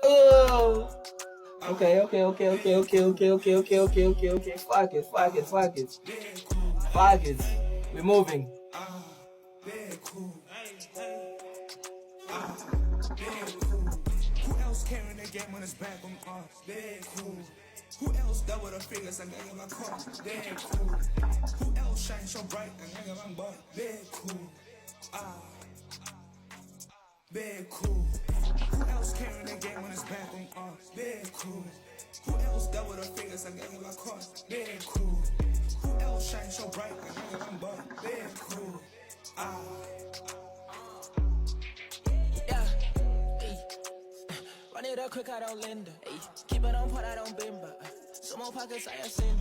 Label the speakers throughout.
Speaker 1: Oh. Okay. Fuck it. We're moving.
Speaker 2: Who else carrying the game when it's back on us? Cool. Who else double the figures and get my car? Cool. Who else shine so bright and get my butt? Cool. Cool. Who else carrying the game when it's back on us? Cool. Who else double the figures and get my car? Cool. Who else shine so bright and get my butt? Cool.
Speaker 3: Run it up quick, I don't lend her. Keep it on pot, I don't bimber. Some more pockets, I ascend.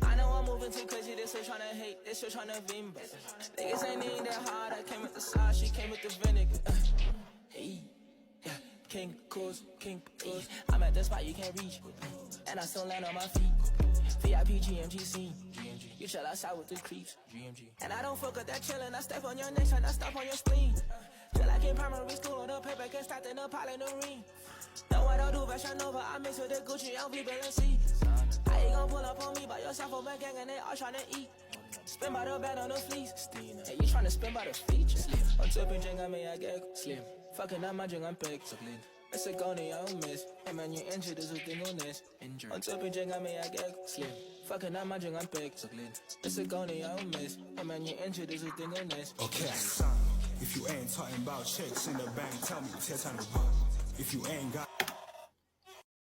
Speaker 3: I know I'm moving too crazy, this shit tryna hate, this shit tryna vimba. Niggas ain't need that hard, I came with the sauce, she came with the vinegar. King Cruise. I'm at the spot you can't reach, and I still land on my feet. VIP GMG scene. You chill outside with the creeps. And I don't fuck with that chillin', I step on your neck, and I stop on your spleen. Feel like in primary school on the paper, can't start in the pile in the ring. Know what I do, Fashion Nova, I mix with the Gucci, LV, Blxckie. How you gon' pull up on me by yourself over gang and they all tryna eat? Spin by the band on the fleece. Hey, you tryna spin by the feature? On top of Jing, I may I get slim. Fucking up my Jing, I'm picked. It's a goni, I don't miss. Hey man, you injured, there's a thing on this. On top of Jing, I may I get slim. Fucking up my Jing, I'm picked. It's a goni, I don't miss. Hey man, you injured, there's a thing on this.
Speaker 2: Okay, if you ain't talking about checks in the bank, tell me, tell me. If you ain't got